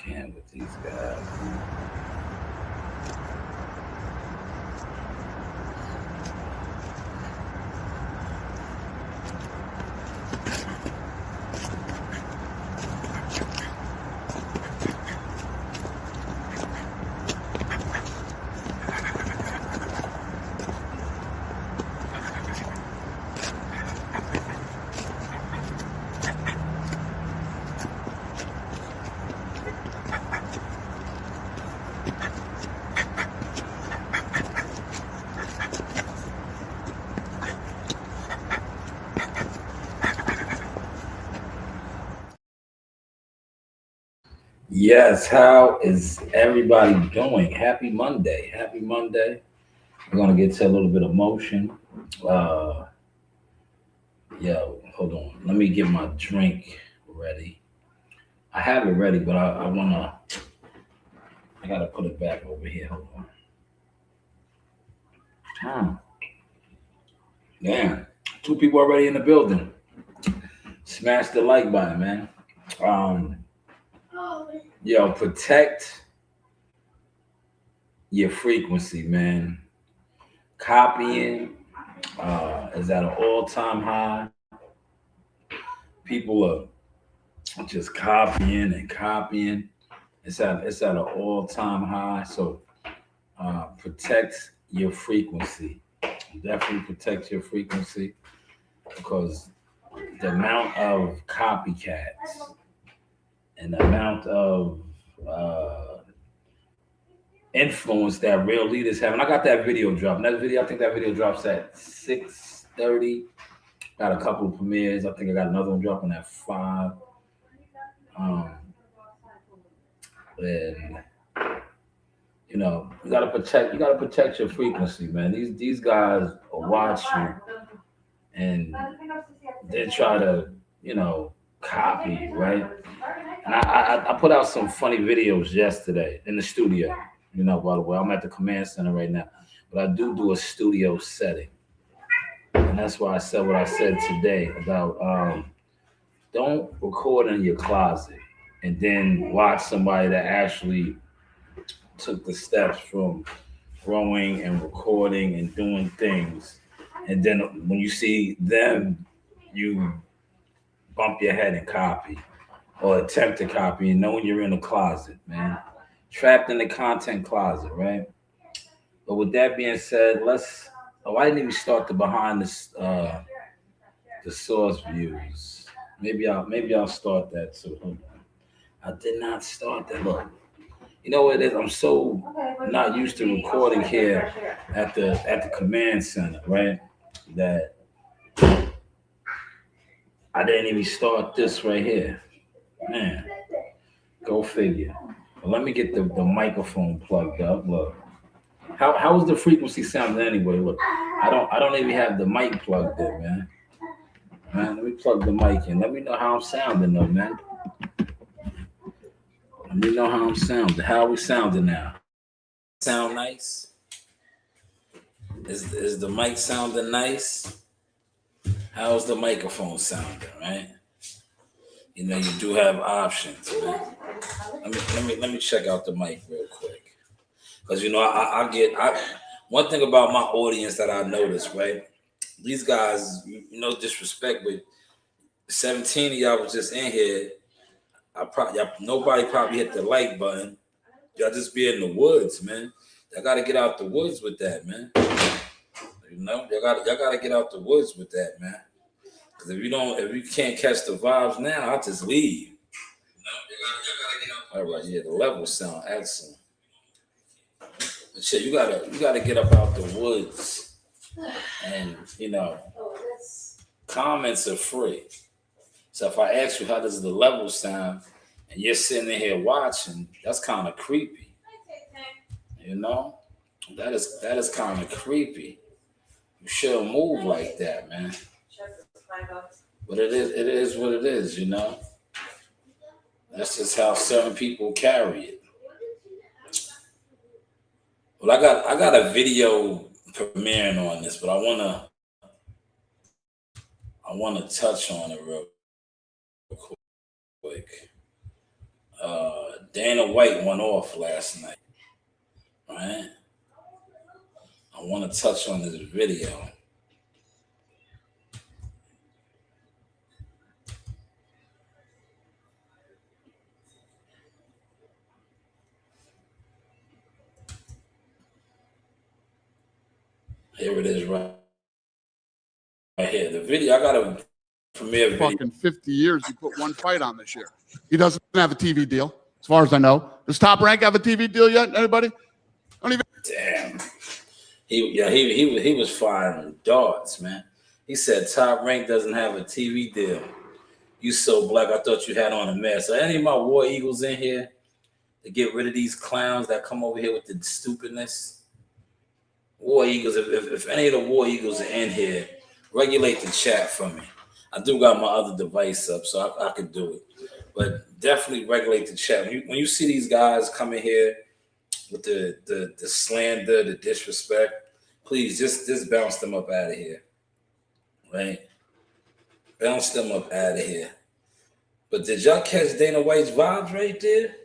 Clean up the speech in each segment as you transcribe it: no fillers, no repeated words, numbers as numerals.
can with these guys. Yes, how is everybody doing? Happy Monday. Happy Monday. We're gonna get to a little bit of motion. Uh hold on. Let me get my drink ready. I have it ready, but I gotta put it back over here. Hold on. Damn. Two people already in the building. Smash the like button, man. Um, protect your frequency, man. Copying is at an all-time high. People are just copying and copying. It's at an all-time high. So protect your frequency. Definitely protect your frequency because the amount of copycats and the amount of influence that real leaders have. And I got that video dropping. I think that video drops at 6:30. Got a couple of premieres. I think I got another one dropping at 5. And you gotta protect your frequency, man. These guys will watch you and they try to, copy you, right? And I put out some funny videos yesterday in the studio. By the way, I'm at the command center right now, but I do a studio setting, and that's why I said what I said today about don't record in your closet and then watch somebody that actually took the steps from growing and recording and doing things, and then when you see them, you bump your head and copy or attempt to copy and knowing you're in a closet, man. Trapped in the content closet, right? But with that being said, I didn't even start the behind the source views. Maybe I'll start that too. Hold on. I did not start that. Look, you know what it is? I'm so not used to recording here at the command center, right? That I didn't even start this right here. Man, go figure. Well, let me get the microphone plugged up. Look. How's the frequency sounding anyway? Look, I don't even have the mic plugged in, man. Man, let me plug the mic in. Let me know how I'm sounding though, man. Let me know how I'm sounding. How are we sounding now? Sound nice? Is the mic sounding nice? How's the microphone sounding, right? You do have options, man. Let me check out the mic real quick. Because one thing about my audience that I noticed, right? These guys, no disrespect, but 17 of y'all was just in here. Nobody probably hit the like button. Y'all just be in the woods, man. Y'all gotta get out the woods with that, man. Y'all gotta get out the woods with that, man. Because if you can't catch the vibes now, I'll just leave. All right, yeah, the levels sound excellent. But shit, you gotta get up out the woods, and comments are free. So if I ask you how does the level sound, and you're sitting in here watching, that's kind of creepy. That is kind of creepy. You shouldn't move like that, man. But it is what it is, That's just how certain people carry it. Well, I got a video premiering on this, but I wanna touch on it real quick. Dana White went off last night, right? I want to touch on this video. Here it is, right here. The video, I got a premiere video. Fucking 50 years, he put one fight on this year. He doesn't have a TV deal, as far as I know. Does Top Rank have a TV deal yet? Anybody? Don't even. Damn. He was firing darts, man. He said Top Rank doesn't have a TV deal. You so black, I thought you had on a mask. So any of my War Eagles in here to get rid of these clowns that come over here with the stupidness? War Eagles, if any of the War Eagles are in here, regulate the chat for me. I do got my other device up, so I can do it. But definitely regulate the chat. When you see these guys come in here with the slander, the disrespect, please just bounce them up out of here. Right? Bounce them up out of here. But did y'all catch Dana White's vibes right there?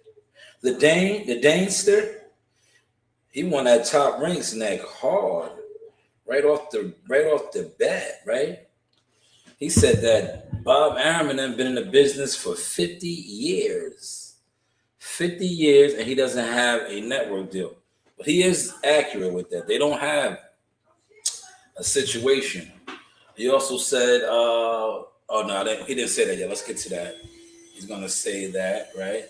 The Danester, he won that Top Rank's neck hard, right off the bat, right? He said that Bob Arum has been in the business for 50 years. 50 years, and he doesn't have a network deal. But he is accurate with that. They don't have a situation. He also said, he didn't say that yet. Let's get to that. He's going to say that, right?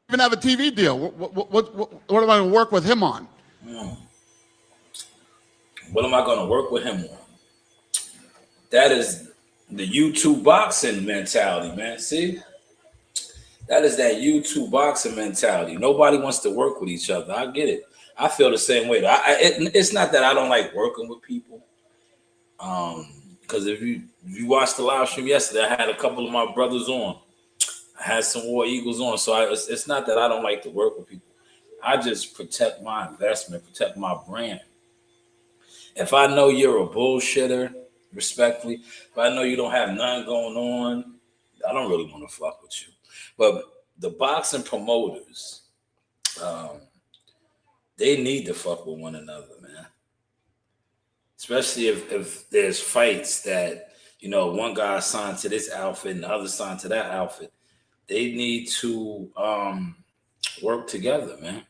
Even have a TV deal. What am I going to work with him on? What am I going to work with him on? That is the YouTube boxing mentality, man. See? That is that YouTube boxing mentality. Nobody wants to work with each other. I get it. I feel the same way. It's not that I don't like working with people. Because if you watched the live stream yesterday, I had a couple of my brothers on. I had some War Eagles on. So it's not that I don't like to work with people. I just protect my investment, protect my brand. If I know you're a bullshitter, respectfully, if I know you don't have none going on, I don't really want to fuck with you. But the boxing promoters, they need to fuck with one another, man. Especially if there's fights that, one guy signed to this outfit and the other signed to that outfit. They need to work together, man.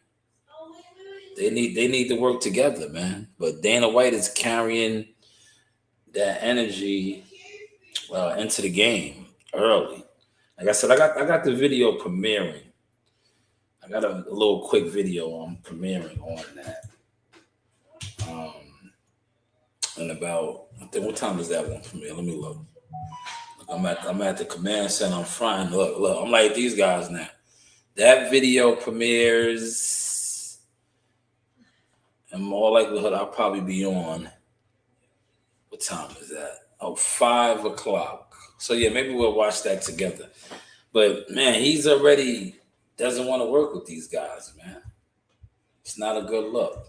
They need to work together, man. But Dana White is carrying that energy into the game early. Like I said, I got the video premiering. I got a little quick video on premiering on that. And about, I think, what time is that one premiere? Let me look. I'm at the command center. I'm frying. Look. I'm like these guys now. That video premieres. In more likelihood, I'll probably be on. What time is that? 5 o'clock. So yeah, maybe we'll watch that together. But man, he's already doesn't want to work with these guys, man. It's not a good look.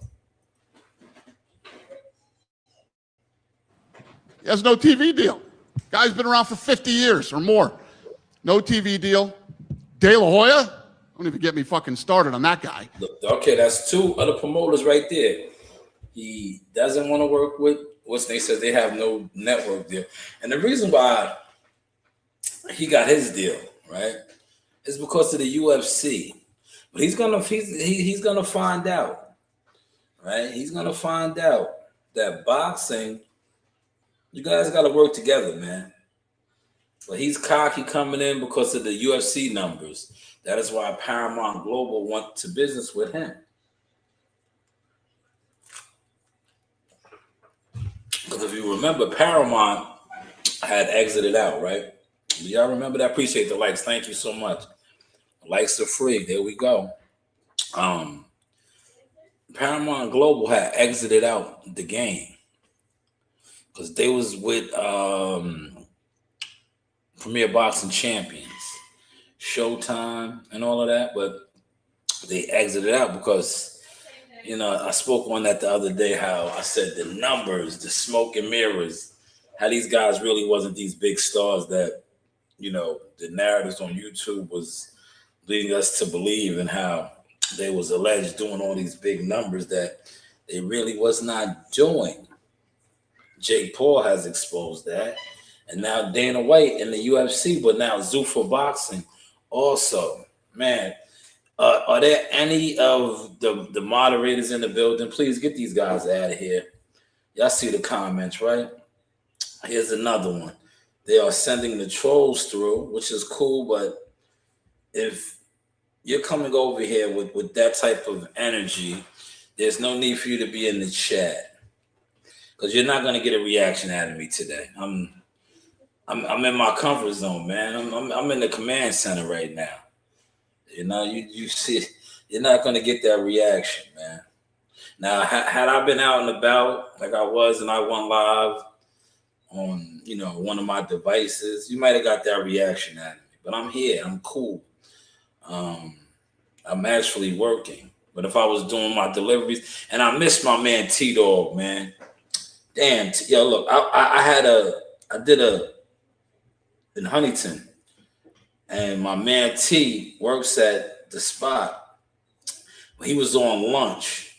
He has no TV deal. Guy's been around for 50 years or more. No TV deal. De La Hoya? Don't even get me fucking started on that guy. Look, okay, that's two other promoters right there. He doesn't want to work with they says they have no network deal. And the reason why he got his deal, right, is because of the UFC. But he's gonna find out, right? He's gonna find out that boxing, you guys got to work together, man. But he's cocky coming in because of the UFC numbers. That is why Paramount Global went to business with him. Because if you remember, Paramount had exited out, right? Do y'all remember that? Appreciate the likes. Thank you so much. Likes are free. There we go. Paramount Global had exited out the game because they was with Premier Boxing Champions, Showtime, and all of that, but they exited out because, I spoke on that the other day, how I said the numbers, the smoke and mirrors, how these guys really wasn't these big stars that the narratives on YouTube was leading us to believe in how they was alleged doing all these big numbers that they really was not doing. Jake Paul has exposed that. And now Dana White in the UFC, but now Zuffa Boxing also. Man, are there any of the moderators in the building? Please get these guys out of here. Y'all see the comments, right? Here's another one. They are sending the trolls through, which is cool, but if you're coming over here with that type of energy, there's no need for you to be in the chat because you're not going to get a reaction out of me today. I'm in my comfort zone, man. I'm in the command center right now. You see, you're not going to get that reaction, man. Now, had I been out and about like I was and I went live on, one of my devices, you might have got that reaction out of me. But I'm here. I'm cool. I'm actually working. But if I was doing my deliveries, and I miss my man T-Dog, man. Damn, look, I did in Huntington, and my man T works at the spot. He was on lunch.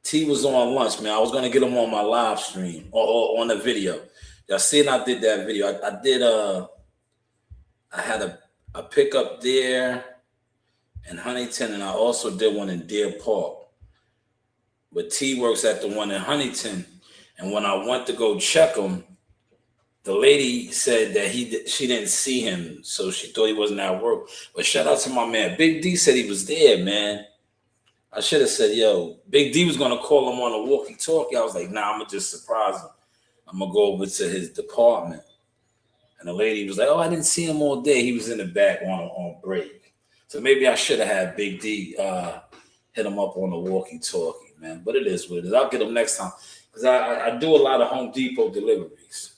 T was on lunch, man. I was gonna get him on my live stream or on the video. Y'all seen I did that video. I had a pickup there in Huntington, and I also did one in Deer Park. But T works at the one in Huntington, and when I went to go check him, the lady said that she didn't see him, so she thought he wasn't at work. But shout out to my man. Big D said he was there, man. I should have said, yo, Big D was going to call him on a walkie-talkie. I was like, nah, I'm going to just surprise him. I'm going to go over to his department. And the lady was like, oh, I didn't see him all day. He was in the back on break. So maybe I should have had Big D hit him up on the walkie-talkie, man. But it is what it is. I'll get him next time. Because I do a lot of Home Depot deliveries.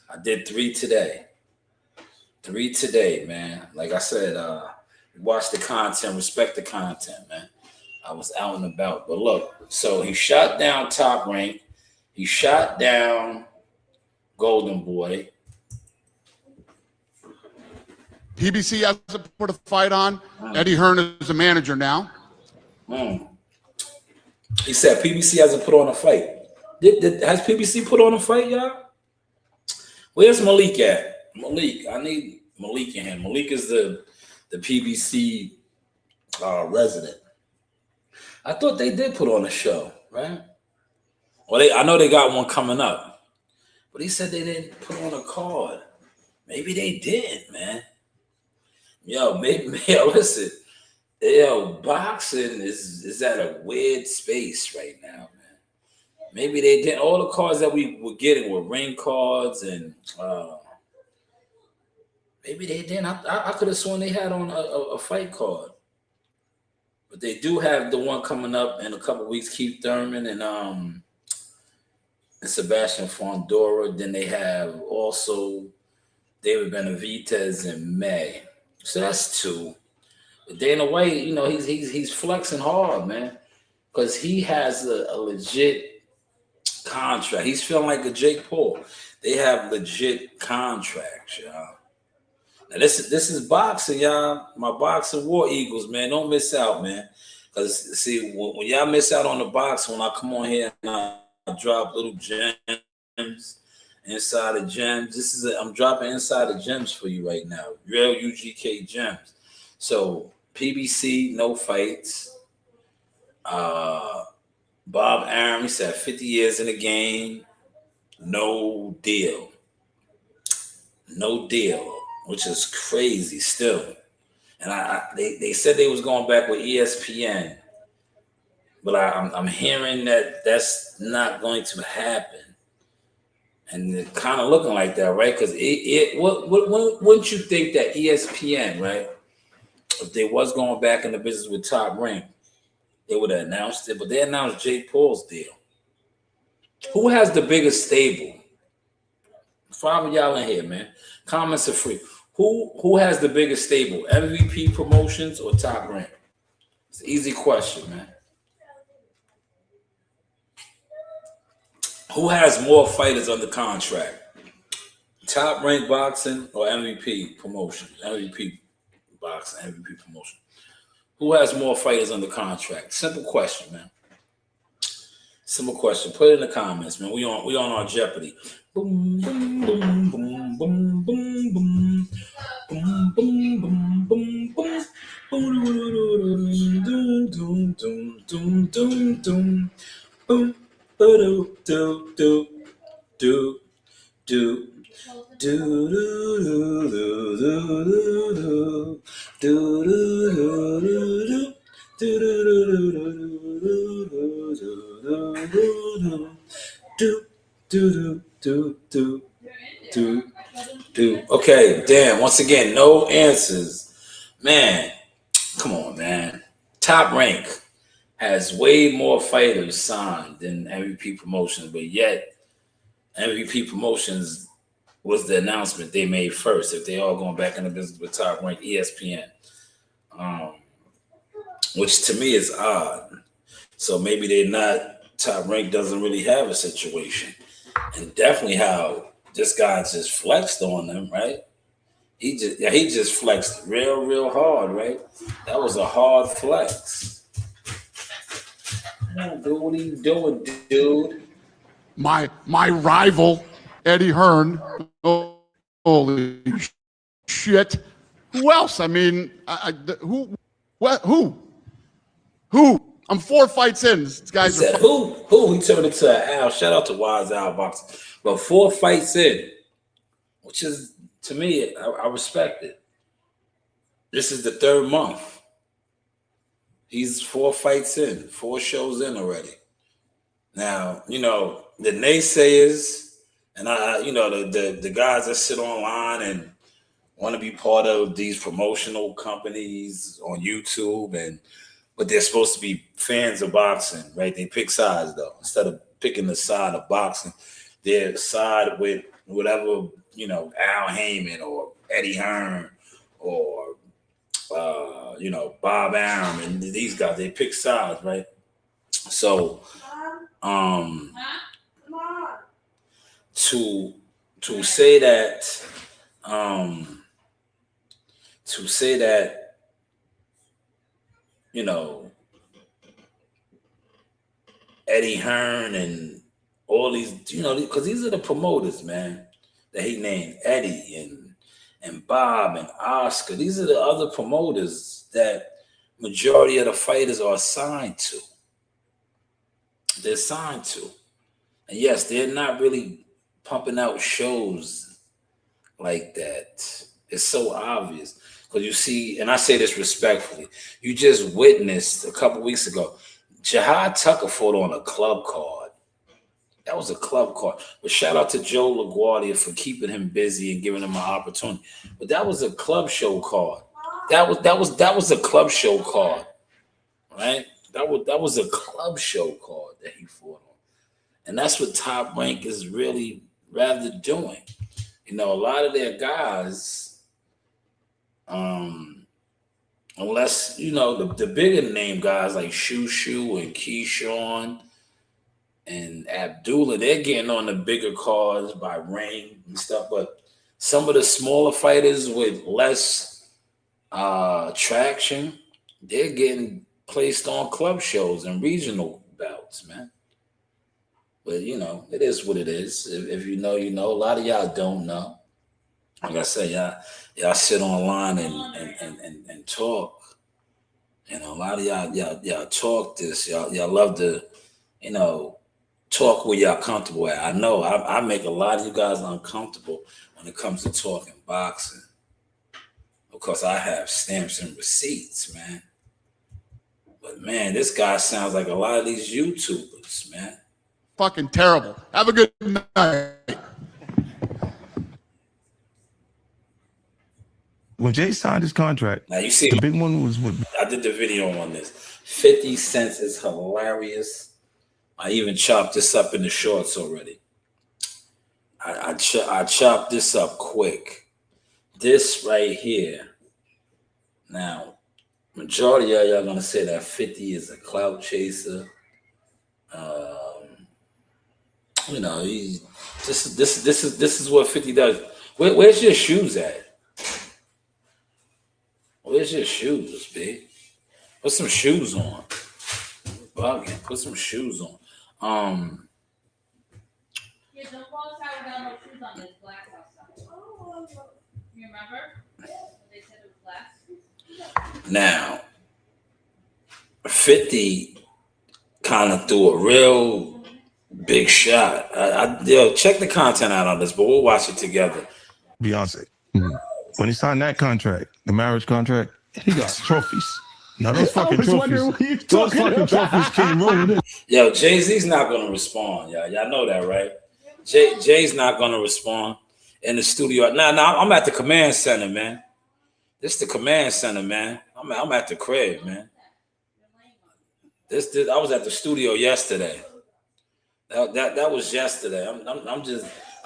I did 3 today. 3 today, man. Like I said, watch the content, respect the content, man. I was out and about. But look, so he shot down Top Rank. He shot down Golden Boy. PBC hasn't put a fight on. Eddie Hearn is a manager now. He said PBC hasn't put on a fight. Has PBC put on a fight, y'all? Where's Malik at? Malik, I need Malik in here. Malik is the PBC resident. I thought they did put on a show, right? Well, I know they got one coming up, but he said they didn't put on a card. Maybe they did, man. Listen. Boxing is at a weird space right now, man. Maybe they did. All the cards that we were getting were ring cards, and maybe they didn't. I could have sworn they had on a fight card. But they do have the one coming up in a couple weeks, Keith Thurman and Sebastian Fondora. Then they have also David Benavidez in May. So that's 2. But Dana White, he's flexing hard, man, because he has a legit contract. He's feeling like a Jake Paul. They have legit contracts, y'all. Now this is boxing, y'all. My boxing war eagles, man. Don't miss out, man. Because see, when y'all miss out on the boxing, when I come on here and I drop little gems inside of gems, I'm dropping inside of gems for you right now. Real UGK gems. So PBC, no fights. Bob Arum, he said 50 years in the game, no deal. No deal. Which is crazy still. And they said they was going back with ESPN. But I'm hearing that that's not going to happen. And it's kind of looking like that, right? Because wouldn't you think that ESPN, right, if they was going back in the business with Top Rank, they would have announced it. But they announced Jake Paul's deal. Who has the biggest stable? 5 of y'all in here, man. Comments are free. Who has the biggest stable? MVP Promotions or Top Rank? It's an easy question, man. Who has more fighters under contract? Top Rank Boxing or MVP promotion? MVP boxing, MVP promotion. Who has more fighters under contract? Simple question, man. Simple question. Put it in the comments, man. We on our Jeopardy. Boom, boom, boom, boom, boom, boom, boom. Boom, boom, boom, boom, boom. Boom, doom, doom, doom, doom, doom, doom. Boom, do, do, do, do, do. Do do do do do do do do. Okay, damn. Once again, no answers. Man, come on, man. Top Rank has way more fighters signed than MVP Promotions, but yet MVP Promotions was the announcement they made first. If they all going back in the business with Top Rank, ESPN, which to me is odd. So maybe they're not. Top Rank doesn't really have a situation, and definitely how this guy just flexed on them, right? He just flexed real hard, right? That was a hard flex. Come on, dude, what are you doing, dude? My rival, Eddie Hearn. Holy shit! Who else? I mean, who? What? Who? I'm 4 fights in. These guys are who? He turned into an Al. Shout out to Wise Al Boxing. But 4 fights in, which is to me, I respect it. This is the 3rd month. He's 4 fights in, 4 shows in already. Now, you know, the naysayers and the guys that sit online and want to be part of these promotional companies on YouTube, but they're supposed to be fans of boxing, right? They pick sides though. Instead of picking the side of boxing, they're side with whatever, you know, Al Heyman or Eddie Hearn or Bob Arum and these guys. They pick sides, right? So to say that you know Eddie Hearn and all these, you know, because these are the promoters, man, that he named, Eddie and Bob and Oscar. These are the other promoters that majority of the fighters are assigned to. They're signed to. And yes, they're not really pumping out shows like that. It's so obvious. Because you see, and I say this respectfully, you just witnessed a couple weeks ago, Jihad Tucker fought on a club card. That was a club card. But shout out to Joe LaGuardia for keeping him busy and giving him an opportunity. But that was a club show card. That was a club show card, right? That was a club show card that he fought on. And that's what Top Rank is really rather doing. You know, a lot of their guys, unless, you know, the bigger name guys like Shushu and Keyshawn and Abdullah, they're getting on the bigger cards by ring and stuff. But some of the smaller fighters with less traction, they're getting placed on club shows and regional bouts, man. But, you know, it is what it is. If you know, you know. A lot of y'all don't know. Like I said, y'all sit online and talk. You know, a lot of y'all talk this. Y'all love to, you know, talk where y'all comfortable at. I know I make a lot of you guys uncomfortable when it comes to talking boxing because I have stamps and receipts, man. But man, this guy sounds like a lot of these YouTubers, man. Fucking terrible. Have a good night. When Jay signed his contract, now you see the big one was what I did the video on this. 50 cents is hilarious. I even chopped this up in the shorts already. I chopped this up quick. This right here. Now, majority of y'all gonna say that 50 is a clout chaser. You know, this is what 50 does. Where's your shoes at? Where's your shoes, B? Put some shoes on. Bugging. Put some shoes on. Yeah, don't go outside without no shoes on. There's glass outside. You remember? When they said it was glass? Now, 50 kind of threw a real big shot. Yo, check the content out on this, but we'll watch it together. Beyonce. When he signed that contract, the marriage contract, he got trophies. Now those fucking trophies, those fucking trophies came rolling in. Yo, Jay-Z's not gonna respond. Y'all know that, right? Jay's not gonna respond in the studio. Now I'm at the command center, man. This is the command center, man. I'm at the crib, man. This I was at the studio yesterday. That was yesterday.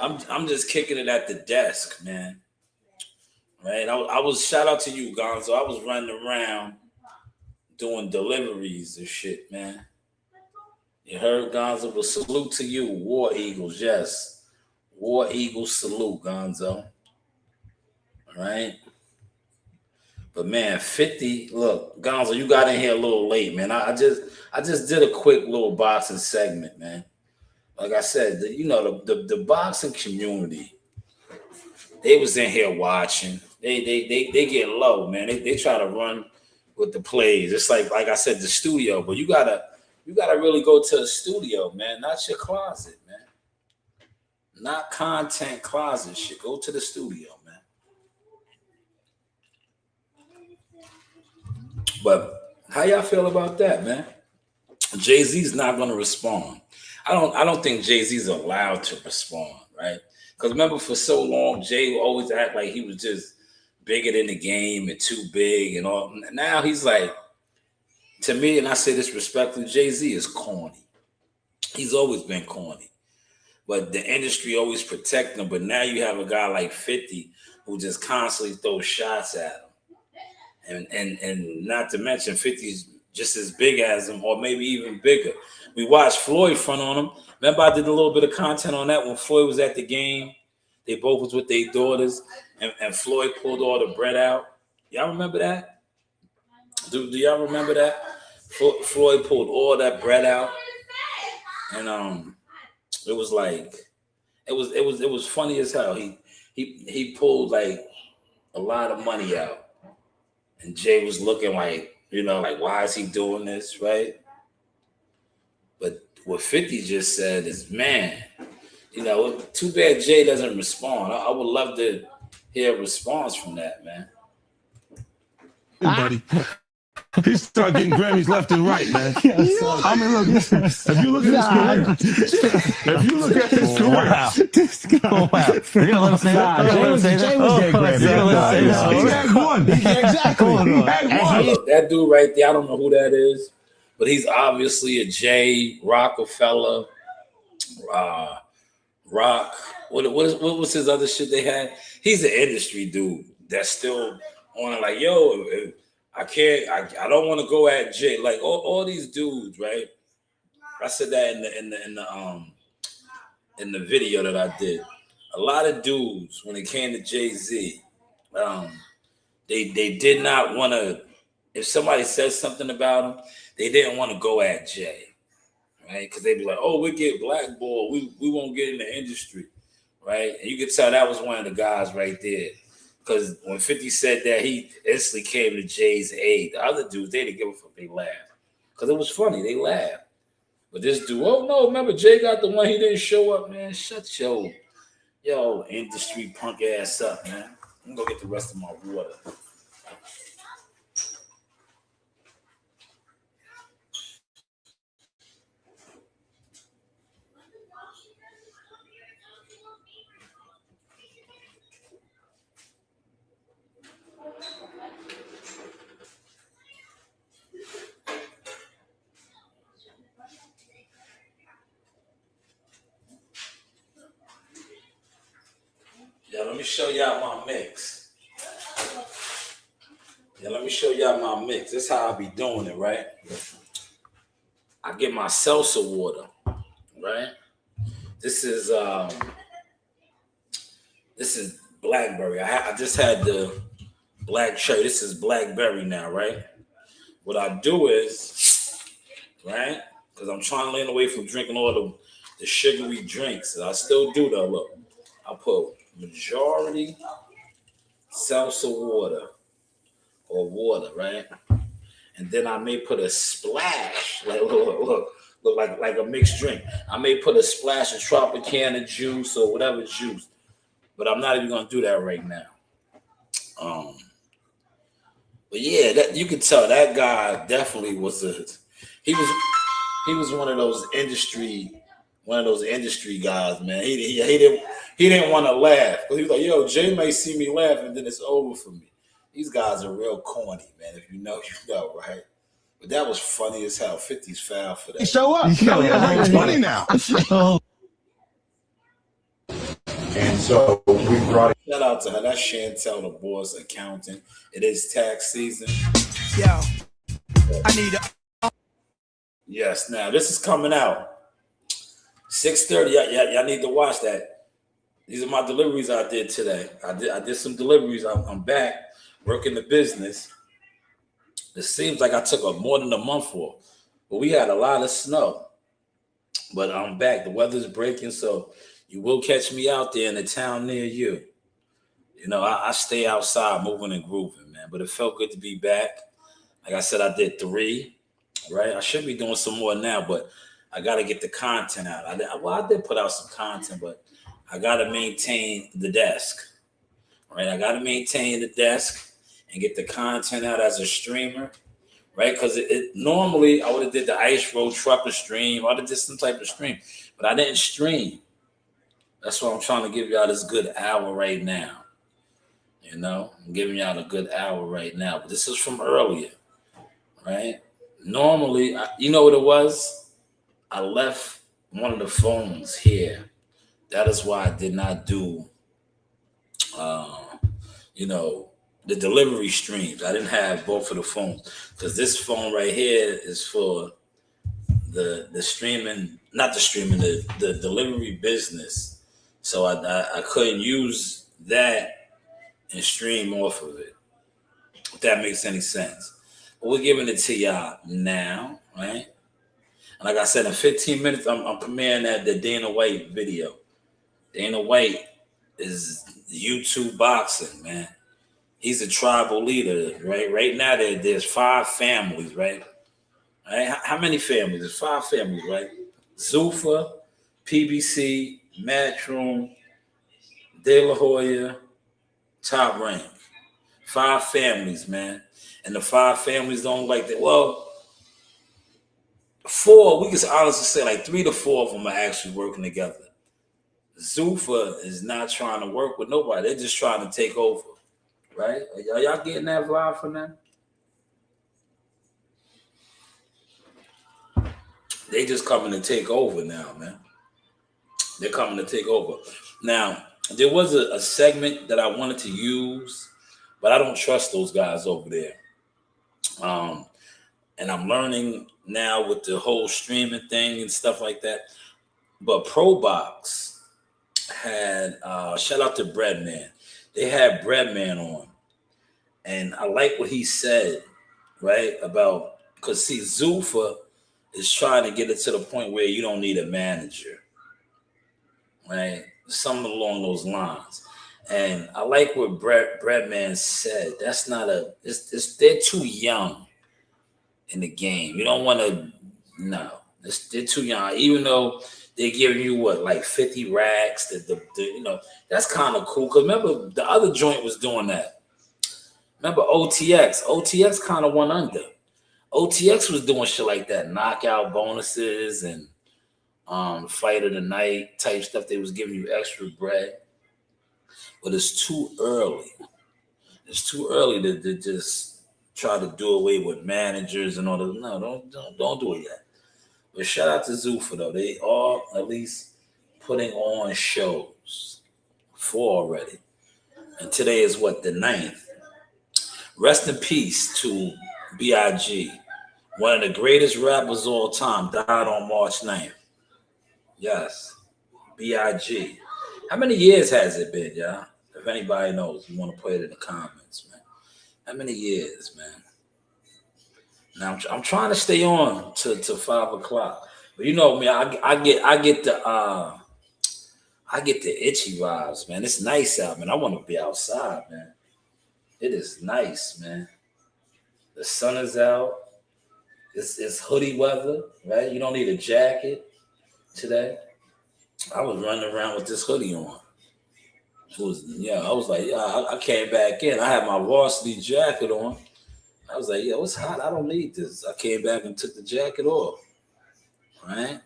I'm just kicking it at the desk, man. Right? I was, shout out to you, Gonzo. I was running around doing deliveries and shit, man. You heard, Gonzo? But salute to you, War Eagles. Yes, War Eagles salute, Gonzo. All right. But man, 50. Look, Gonzo, you got in here a little late, man. I just did a quick little boxing segment, man. Like I said, the boxing community, they was in here watching. They get low, man. They try to run with the plays. It's like I said, the studio, but you gotta really go to the studio, man, not your closet, man. Not content closet shit. Go to the studio, man. But how y'all feel about that, man? Jay-Z's not gonna respond. I don't think Jay-Z's allowed to respond, right? Because remember, for so long, Jay always act like he was just bigger than the game and too big and all. Now he's like, to me, and I say this respectfully, Jay-Z is corny. He's always been corny. But the industry always protect him. But now you have a guy like 50 who just constantly throws shots at him. And not to mention 50's just as big as him, or maybe even bigger. We watched Floyd front on him. Remember, I did a little bit of content on that when Floyd was at the game. They both was with their daughters, and Floyd pulled all the bread out. Y'all remember that? Do y'all remember that? Floyd pulled all that bread out, and it was like, it was funny as hell. He pulled like a lot of money out, and Jay was looking like, like, why is he doing this, right? But what 50 just said is, man, too bad Jay doesn't respond. I would love to hear a response from that, man. Hey, buddy. He started getting Grammys left and right, man. I mean, look, listen, if you look at his career, Wow. You're gonna let him say that? Jay was getting Grammys. he had one. Exactly. He had one. That dude right there, I don't know who that is, but he's obviously a Jay Rockefeller, Rock. What was his other shit they had? He's an industry dude that's still on it. Like, yo, I don't want to go at Jay. Like all these dudes, right? I said that in the video that I did. A lot of dudes, when it came to Jay-Z, they did not want to. If somebody says something about him, they didn't want to go at Jay. Right? Because they'd be like, oh, we get blackballed. We won't get in the industry. Right? And you could tell that was one of the guys right there. Because when 50 said that, he instantly came to Jay's aid. The other dudes, they didn't give a fuck. They laughed. Because it was funny. They laughed. But this dude, oh, no, remember Jay got the one he didn't show up, man. Shut your industry punk ass up, man. I'm going to go get the rest of my water. Yeah, let me show y'all my mix. This is how I be doing it, right? I get my seltzer water, right? This is Blackberry. I just had the black cherry. This is blackberry now, right? What I do is, right, because I'm trying to lean away from drinking all the sugary drinks. I still do though. Look, I put majority seltzer water or water, right? And then I may put a splash, like look like a mixed drink. I may put a splash of Tropicana juice or whatever juice, but I'm not even gonna do that right now. But yeah, that you could tell that guy definitely was he was one of those industry guys, man. He didn't want to laugh. He was like, yo, Jay may see me laugh and then it's over for me. These guys are real corny, man. If you know, you know, right? But that was funny as hell. 50's foul for that. Show up. Yo, It's funny now. And so we brought Shout out to her. That's Chantel, the boss accountant. It is tax season. Yo, I need a. Yes. Now this is coming out 6:30. Y'all need to watch that. These are my deliveries I did today. I did some deliveries. I'm back working the business. It seems like I took more than a month off, but we had a lot of snow. But I'm back. The weather's breaking, so you will catch me out there in a town near you. You know, I stay outside moving and grooving, man. But it felt good to be back. Like I said, I did 3, right? I should be doing some more now, but I got to get the content out. I did put out some content, but I got to maintain the desk, right? I got to maintain the desk and get the content out as a streamer, right? Because it normally I would have did the Ice Road Trucker stream. I would have did some type of stream, but I didn't stream. That's why I'm trying to give y'all this good hour right now. You know, I'm giving y'all a good hour right now. But this is from earlier, right? Normally, you know what it was? I left one of the phones here. That is why I did not do, you know, the delivery streams. I didn't have both of the phones because this phone right here is for the streaming, not the streaming, the delivery business. So I couldn't use that and stream off of it, if that makes any sense. But we're giving it to y'all now, right? And like I said, in 15 minutes, I'm premiering the Dana White video. Dana White is YouTube boxing, man. He's a tribal leader, right? Right now, there's 5 families, right? Right? How many families? There's 5 families, right? Zuffa, PBC, Matchroom, De La Hoya, Top Rank. 5 families, man. And the 5 families don't like that. Well, 4, we can honestly say like 3 to 4 of them are actually working together. Zuffa is not trying to work with nobody. They're just trying to take over, right? Are y'all getting that vibe from them? They just coming to take over now, man. They're coming to take over. Now, there was a segment that I wanted to use, but I don't trust those guys over there. And I'm learning now with the whole streaming thing and stuff like that. But ProBox had, shout out to Breadman. They had Breadman on. And I like what he said, right? About, because see, Zuffa is trying to get it to the point where you don't need a manager, right? Something along those lines. And I like what Breadman said. That's not they're too young in the game. You don't want to, no. They're too young. Even though they're giving you what, like 50 racks, the you know, that's kind of cool. Because remember, the other joint was doing that. Remember OTX? OTX kind of went under. OTX was doing shit like that, knockout bonuses and fight of the night type stuff. They was giving you extra bread. But it's too early. It's too early to just try to do away with managers and all that. No, don't do it yet. But shout out to Zuffa though. They are at least putting on shows. 4 already. And today is what, the 9th. Rest in peace to B.I.G. One of the greatest rappers of all time died on March 9th. Yes. B.I.G. How many years has it been, y'all? If anybody knows, you want to put it in the comments, man. How many years, man? Now I'm trying to stay on to 5 o'clock, but you know me, I get the itchy vibes, man. It's nice out, man. I want to be outside, man. It is nice, man. The sun is out. It's hoodie weather, right? You don't need a jacket today. I was running around with this hoodie on. I was like, I came back in. I had my varsity jacket on. I was like, it's hot. I don't need this. I came back and took the jacket off. Right?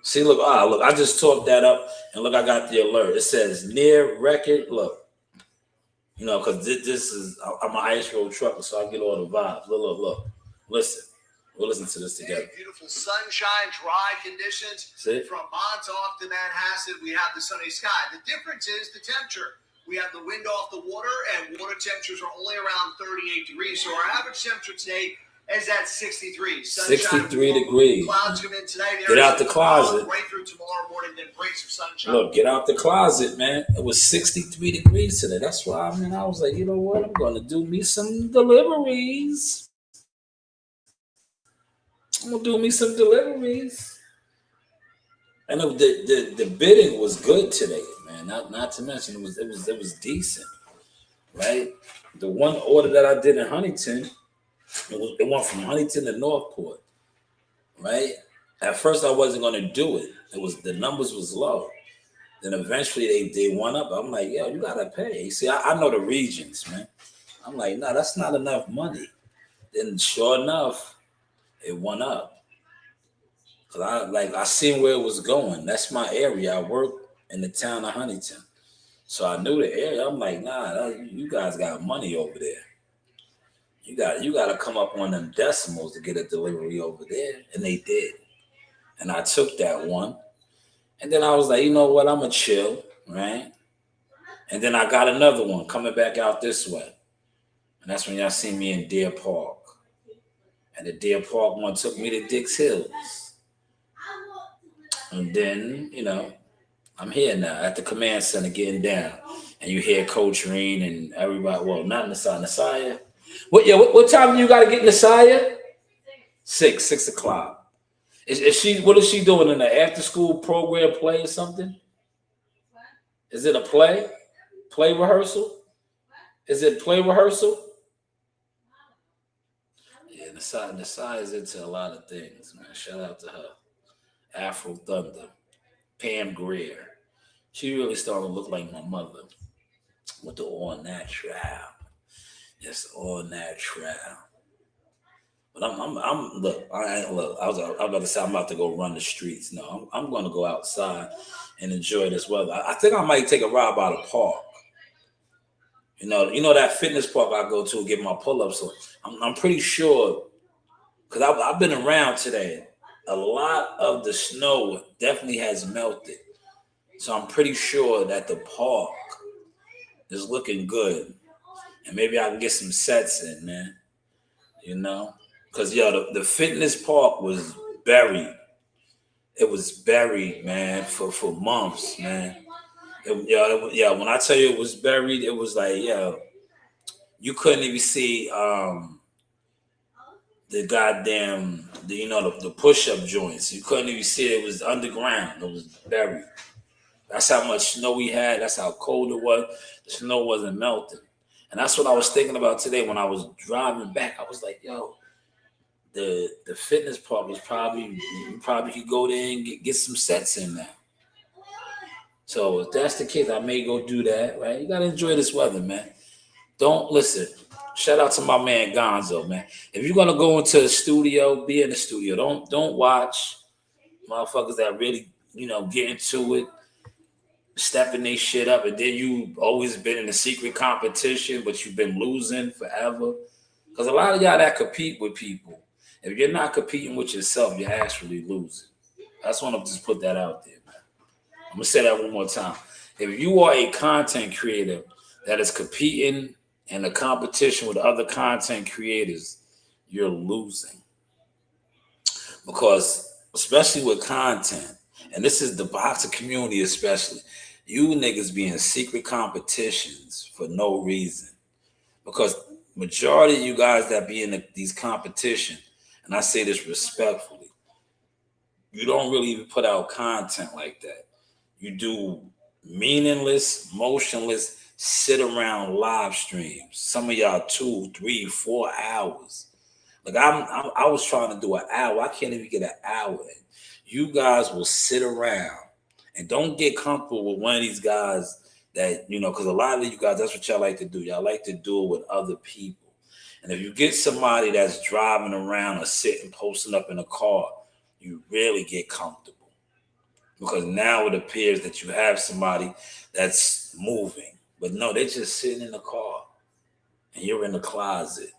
See, look, I just talked that up, and look, I got the alert. It says near record. Look, because this is, I'm an ice road trucker, so I get all the vibes. Look. Listen. We'll listen to this together. Hey, beautiful sunshine, dry conditions. See? From Montauk to Manhasset, we have the sunny sky. The difference is the temperature. We have the wind off the water, and water temperatures are only around 38 degrees. So our average temperature today is at 63. Sunshine, 63 degrees. Clouds come in today. Get out the closet. Right through tomorrow morning, then breaks of sunshine. Look, get out the closet, man. It was 63 degrees today. That's why, I was like, you know what? I'm going to do me some deliveries. I'm gonna do me some deliveries, and the bidding was good today, man. Not to mention it was decent, right? The one order that I did in Huntington, it went from Huntington to Northport, right? At first I wasn't gonna do it. The numbers was low. Then eventually they went up. I'm like, yo, you gotta pay. See, I know the regions, man. I'm like, no, that's not enough money. Then sure enough, it went up. Cause I seen where it was going. That's my area. I work in the town of Huntington. So I knew the area. I'm like, nah, you guys got money over there. You got to come up on them decimals to get a delivery over there. And they did. And I took that one. And then I was like, you know what? I'm going to chill, right? And then I got another one coming back out this way. And that's when y'all see me in Deer Park. And the Deer Park one took me to Dix Hills. And then, I'm here now at the command center getting down. And you hear Coach Reen and everybody, well, not Nasaya. What time do you got to get Nasaya? 6 o'clock. What is she doing in the after school program, play or something? Is it a play? Play rehearsal? Is it play rehearsal? Yeah, Nasai is into a lot of things, man. Shout out to her. Afro Thunder. Pam Greer. She really started to look like my mother with the all natural. Yes, all natural. But I was about to say I'm about to go run the streets. No, I'm going to go outside and enjoy this weather. I think I might take a ride by the park. You know that fitness park I go to get my pull-ups. So I'm pretty sure, because I've been around today, a lot of the snow definitely has melted. So I'm pretty sure that the park is looking good. And maybe I can get some sets in, man. Because, the fitness park was buried. It was buried, man, for months, man. When I tell you it was buried, it was like, you couldn't even see the goddamn, the push-up joints. You couldn't even see it. It was underground. It was buried. That's how much snow we had. That's how cold it was. The snow wasn't melting. And that's what I was thinking about today when I was driving back. I was like, the fitness park was you probably could go there and get some sets in there. So if that's the case, I may go do that, right? You got to enjoy this weather, man. Don't listen. Shout out to my man Gonzo, man. If you're going to go into the studio, be in the studio. Don't watch motherfuckers that really, get into it, stepping their shit up, and then you always been in a secret competition, but you've been losing forever. Because a lot of y'all that compete with people, if you're not competing with yourself, you're actually losing. I just want to just put that out there, man. I'm going to say that one more time. If you are a content creator that is competing in a competition with other content creators, you're losing. Because especially with content, and this is the boxing community especially, You niggas be in secret competitions for no reason. Because majority of you guys that be in these competitions, and I say this respectfully, you don't really even put out content like that. You do meaningless, motionless, sit around live streams. Some of y'all 2, 3, 4 hours. Like I was trying to do an hour. I can't even get an hour in. You guys will sit around and don't get comfortable with one of these guys that, because a lot of you guys, that's what y'all like to do. Y'all like to do it with other people. And if you get somebody that's driving around or sitting, posting up in a car, you really get comfortable. Because now it appears that you have somebody that's moving. But no, they're just sitting in the car and you're in the closet.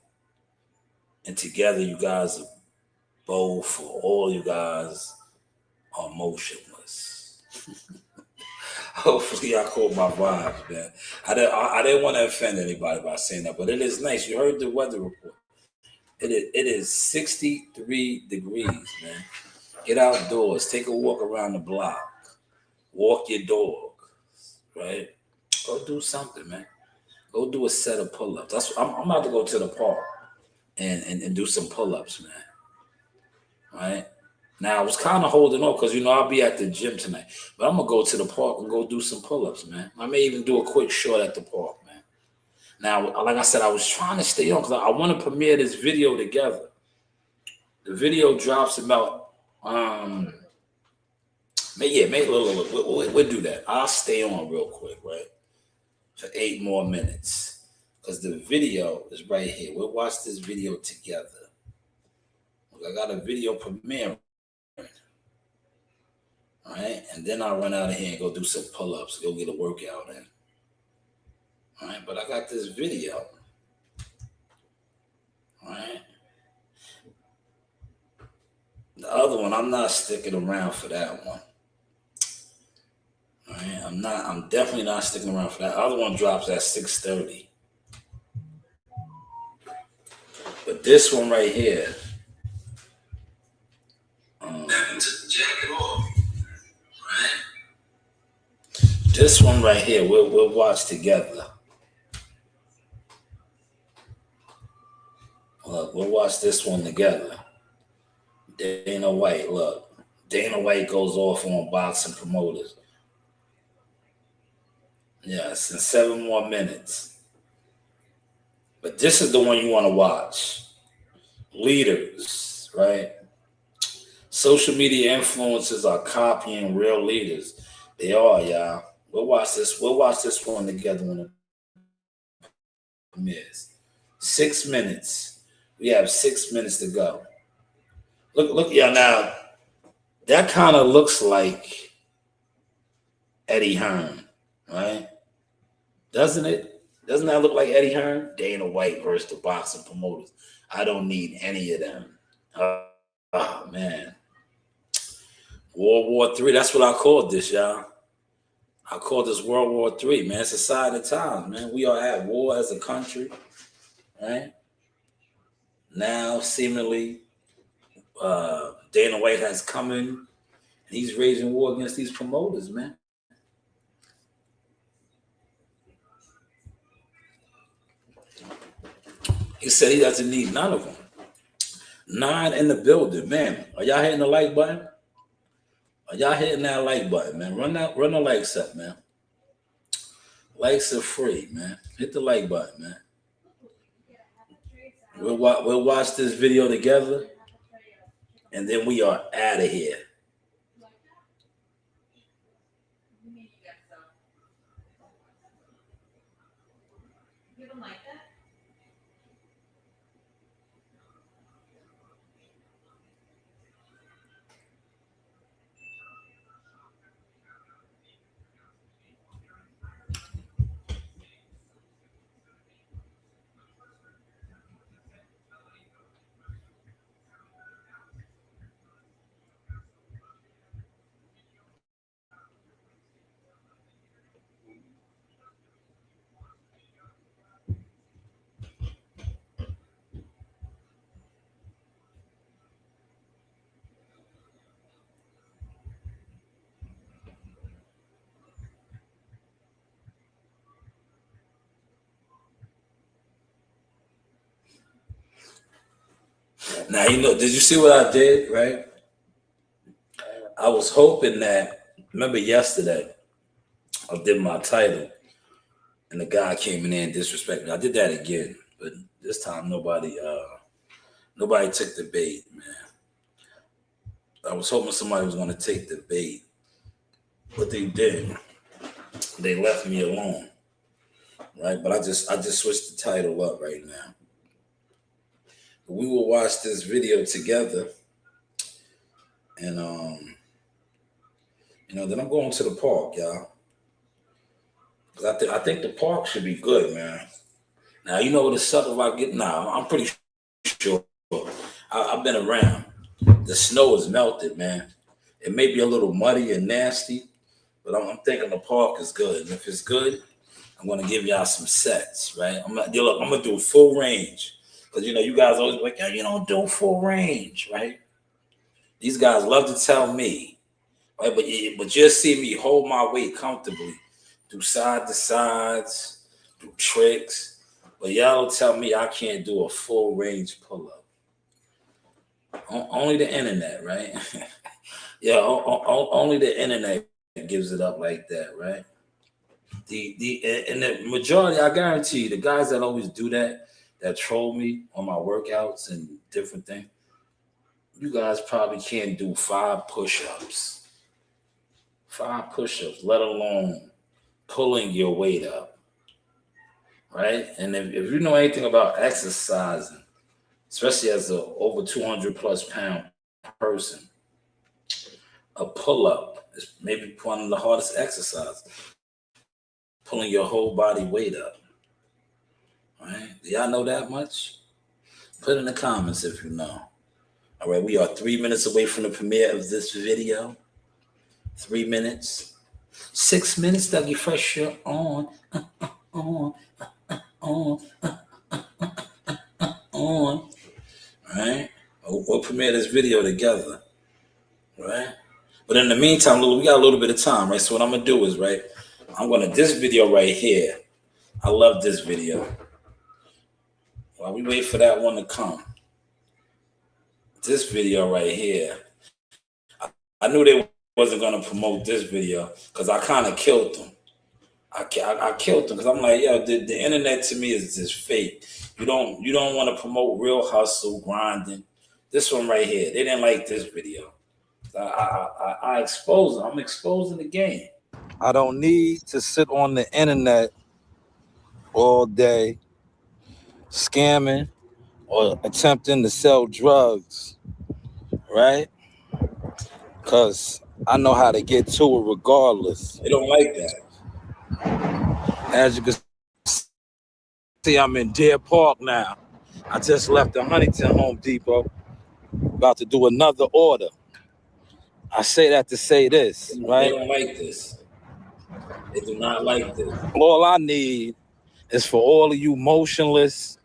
And together you guys are both, or all you guys are motionless. Hopefully I caught my vibes, man. I didn't want to offend anybody by saying that, but it is nice. You heard the weather report. It is 63 degrees, man. Get outdoors. Take a walk around the block. Walk your dog, right? Go do something, man. Go do a set of pull-ups. I'm about to go to the park and do some pull-ups, man. Right? Now, I was kind of holding on because, I'll be at the gym tonight. But I'm going to go to the park and go do some pull-ups, man. I may even do a quick short at the park, man. Now, like I said, I was trying to stay on because I want to premiere this video together. The video drops about, maybe we'll do that. I'll stay on real quick, right? For 8 more minutes. Because the video is right here. We'll watch this video together. I got a video premiere. All right, and then I'll run out of here and go do some pull-ups, go get a workout in. All right, but I got this video. All right. The other one, I'm not sticking around for that one. All right, I'm definitely not sticking around for that. The other one drops at 6:30. But this one right here. This one right here, we'll watch together. Look, we'll watch this one together. Dana White, look. Dana White goes off on boxing promoters. Yes, in 7 more minutes. But this is the one you want to watch. Leaders, right? Social media influencers are copying real leaders. They are, y'all. We'll watch this one together when it premieres. 6 minutes. We have 6 minutes to go. Look, y'all, now. That kind of looks like Eddie Hearn, right? Doesn't it? Doesn't that look like Eddie Hearn? Dana White versus the boxing promoters. I don't need any of them. Oh, man. World War III. That's what I called this, y'all. I call this World War III, man. It's a sign of times, man. We are at war as a country, right? Now, seemingly, Dana White has come in and he's raising war against these promoters, man. He said he doesn't need none of them. 9 in the building, man. Are y'all hitting the like button? Are y'all hitting that like button, man? Run the likes up, man. Likes are free, man. Hit the like button, man. We'll watch this video together, and then we are out of here. You don't like that? Now, did you see what I did, right? I was hoping that, remember yesterday, I did my title, and the guy came in there and disrespected me. I did that again, but this time nobody took the bait, man. I was hoping somebody was going to take the bait, but they didn't. They left me alone, right? But I just switched the title up right now. We will watch this video together, and then I'm going to the park, y'all. Cause I think the park should be good, man. Now you know what the suck if I get now. I'm pretty sure. I've been around. The snow is melted, man. It may be a little muddy and nasty, but I'm thinking the park is good. And if it's good, I'm gonna give y'all some sets, right? I'm gonna do full range. Cause you guys always be like, yeah, you don't do full range, right? These guys love to tell me, right? But you'll see me hold my weight comfortably, do side to sides, do tricks. But y'all tell me I can't do a full range pull-up. Only the internet, right? Yeah, only the internet gives it up like that, right? And the majority, I guarantee you, the guys that always do that troll me on my workouts and different things, you guys probably can't do 5 push-ups. 5 push-ups, let alone pulling your weight up, right? And if you know anything about exercising, especially as an over 200 plus pound person, a pull-up is maybe one of the hardest exercises. Pulling your whole body weight up, right? Do y'all know that much? Put in the comments if you know. All right, we are 3 minutes away from the premiere of this video. 3 minutes. 6 minutes, Dougie Fresh, you're on. Right? We'll premiere this video together, right? But in the meantime, we got a little bit of time, right? So what I'm gonna do is, right, this video right here. I love this video. While we wait for that one to come, this video right here, I knew they wasn't gonna promote this video because I kind of killed them. I killed them because I'm like, yo, the internet to me is just fake. You don't want to promote real hustle, grinding. This one right here, they didn't like this video. I expose them. I'm exposing the game. I don't need to sit on the internet all day scamming or attempting to sell drugs, right? Because I know how to get to it regardless. They don't like that. As you can see, I'm in Deer Park now. I just left the Huntington Home Depot, about to do another order. I say that to say this, right? They don't like this. They do not like this. All I need is for all of you motionless,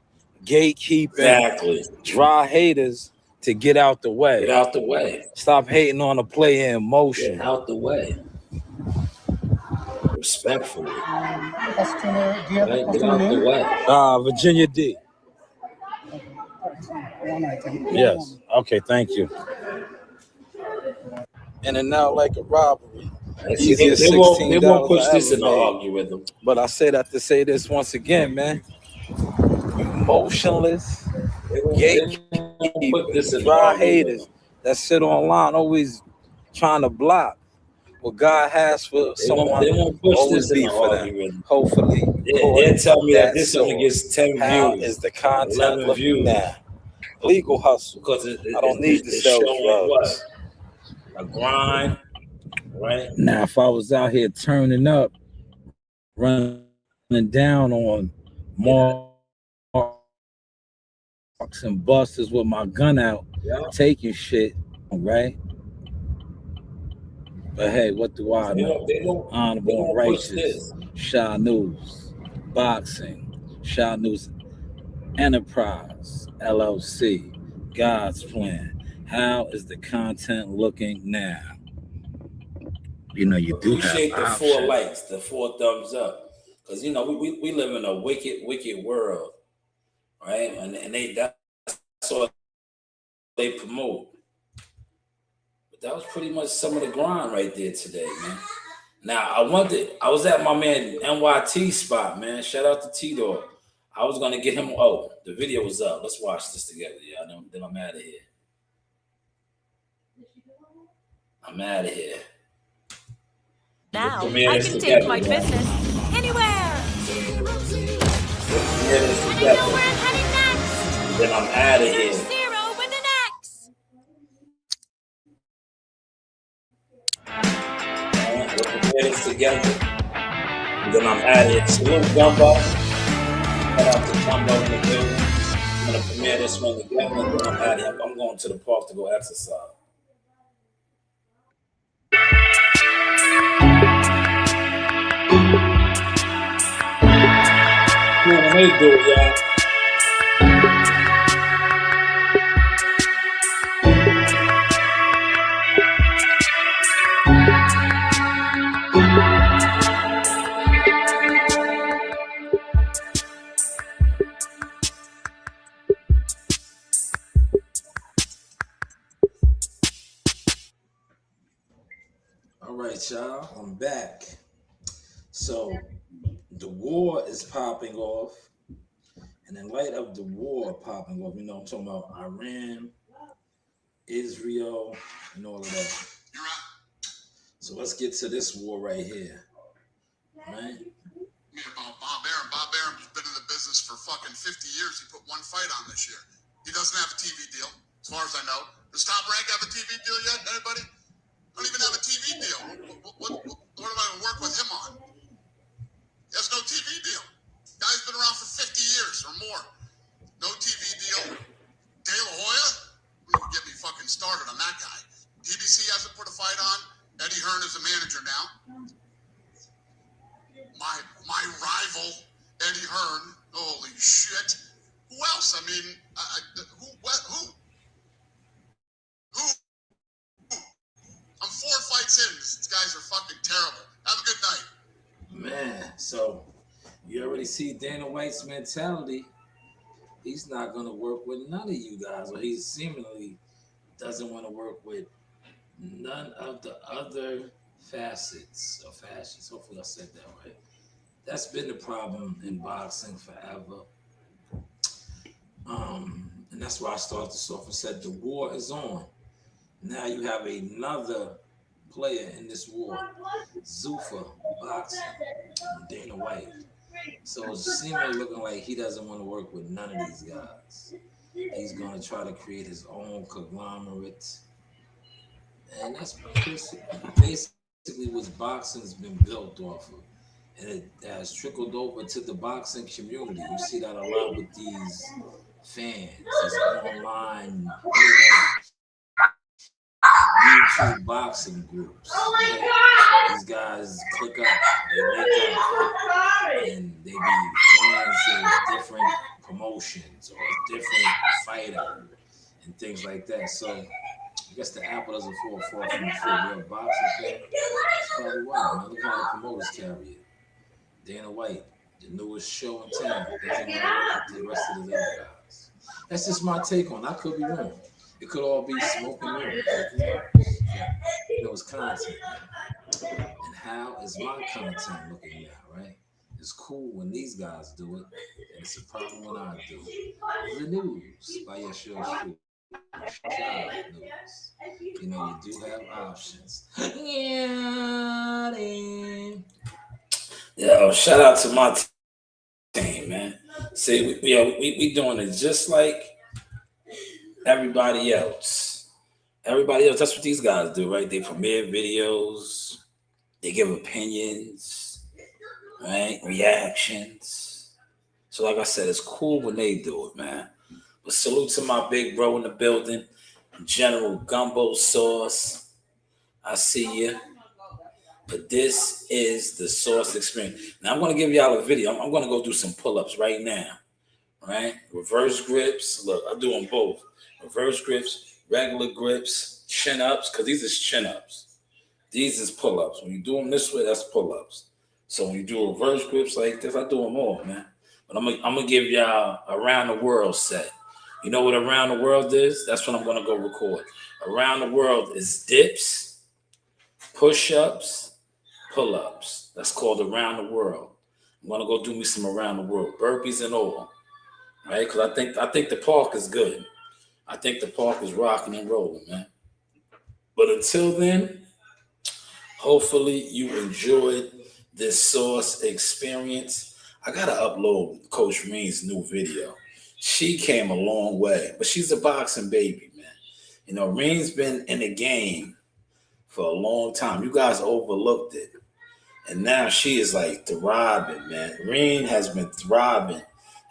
gatekeeping, dry haters to get out the way. Get out the way. Stop hating on a player in motion. Get out the way. Respectfully. Get out the way. Virginia D. Yes. Okay, thank you. In and out like a robbery. They won't push this in the algorithm. But I say that to say this once again, man. Emotionless, gatekeepers, dry haters that sit online always trying to block what God has for someone. They won't push this in the algorithm. Hopefully. They'll tell me that this only gets 10 views. How is the content 11 views now? Legal hustle. Because I don't need to sell drugs. A grind, right? Now, if I was out here turning up, running down on marks and busters with my gun out, taking shit, right? But hey, what do I know? Honorable and righteous, Shanewz, boxing, Shanewz Enterprise, LLC, God's plan. How is the content looking now? You know, you do appreciate the 4 likes, the 4 thumbs up, because you know we live in a wicked world, right? And that's all they promote. But that was pretty much some of the grind right there today, man. Now, I was at my man NYT spot, man. Shout out to T-Dog. I was going to get him. Oh, the video was up. Let's watch this together. Yeah, then I'm out of here. I'm out of here. Now, I can take my business anywhere. And I know where I'm heading next. Then I'm out of here. Zero with an X. We'll prepare this together. And then I'm out of here. Salute Gumbo. Shout out to Gumbo in the building. I'm going to premiere this one together. And then I'm out of here. I'm going to the park to go exercise. When they do it, y'all. All right, y'all. I'm back. So the war is popping off, and in light of the war popping off, I'm talking about Iran, Israel, and all of that. So let's get to this war right here, right? Bob Aaron's been in the business for fucking 50 years. He put one fight on this year. He doesn't have a TV deal, as far as I know. Does Top Rank have a TV deal yet? Anybody? Don't even have a TV deal. What am I going to work with him on? He has no TV deal. Guy's been around for 50 years or more. No TV deal. De La Hoya? Don't get me fucking started on that guy. PBC hasn't put a fight on. Eddie Hearn is a manager now. My rival, Eddie Hearn. Holy shit. Who else? I mean, who? I'm 4 fights in. These guys are fucking terrible. Have a good night. Man, so you already see Dana White's mentality. He's not going to work with none of you guys, or he seemingly doesn't want to work with none of the other facets or fashions. Hopefully I said that right. That's been the problem in boxing forever. And that's why I started this off and said the war is on. Now you have another player in this war, Zuffa Boxing, Dana White. So it's seemingly looking like he doesn't want to work with none of these guys. He's going to try to create his own conglomerate. And that's basically what boxing's been built off of. And it has trickled over to the boxing community. You see that a lot with these fans, these online YouTube boxing groups. These guys click up, they make up, and they be fans of different promotions or different fighter and things like that. So I guess the apple doesn't fall far from the tree. You're a boxing fan. That's probably why. Man. Look how the promoters carry it. Dana White, the newest show in town, doesn't want to work with the rest of the other guys. That's just my take on it. I could be wrong. It could all be smoke and mirrors. It was content. And how is my content looking now, right? It's cool when these guys do it, and it's a problem when I do it. The news by your show. You know, you do have options. Yo, shout out to my team, man. See, we doing it just like everybody else. Everybody else, that's what these guys do, right? They premiere videos, they give opinions, right? Reactions. So like I said, it's cool when they do it, man. But salute to my big bro in the building, General Gumbo Sauce. I see you. But this is the Sauce Experience. Now I'm going to give y'all a video. I'm going to go do some pull-ups right now, right? Reverse grips. Look, I'm doing both. Reverse grips, regular grips, chin-ups, because these is chin-ups. These is pull-ups. When you do them this way, that's pull-ups. So when you do reverse grips like this, I do them all, man. But I'm gonna give y'all a round the world set. You know what around the world is? That's what I'm gonna go record. Around the world is dips, push-ups, pull-ups. That's called around the world. I'm gonna go do me some around the world, burpees and all, right? Because I think the park is good. I think the park is rocking and rolling, man. But until then, hopefully you enjoyed this Sauce experience. I gotta upload Coach Reed's new video. She came a long way, but she's a boxing baby, man. You know, Reed's been in the game for a long time. You guys overlooked it. And now she is like thriving, man. Reed has been thriving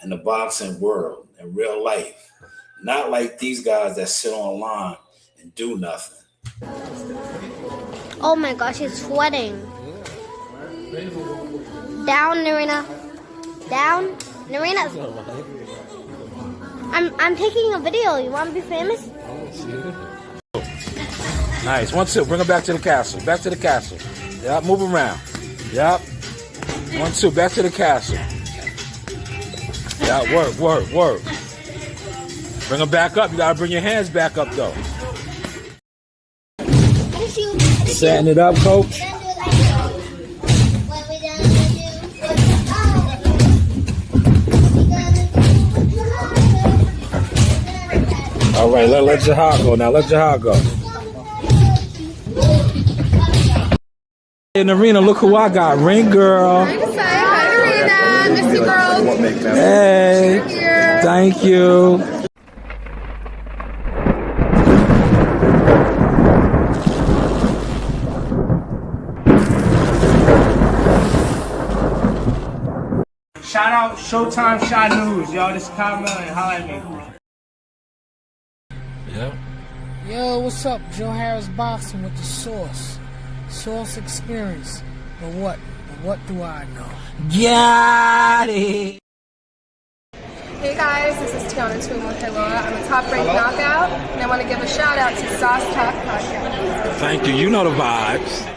in the boxing world in real life. Not like these guys that sit online and do nothing. Oh my gosh, he's sweating. Down, Narina. Down, Narina. I'm taking a video. You want to be famous? Nice. 1, 2. Bring her back to the castle. Back to the castle. Yep. Move around. Yep. 1, 2. Back to the castle. Yeah. Work. Bring her back up. You gotta bring your hands back up though. Setting it up, coach. All right, let your heart go now. Let your heart go. In the arena, look who I got. Ring girl. Hi, Arena. Miss you, girls. Hey. Thank you. Shout out Showtime Shanewz, y'all. This is Carmel and holla at me. Yeah. Yo, what's up? Joe Harris Boxing with the Sauce experience. But what do I know? Got it. Hey guys, this is Tiana Tumo-Helua. I'm a top-ranked knockout, and I want to give a shout out to Sauce Talk Podcast. Thank you. You know the vibes.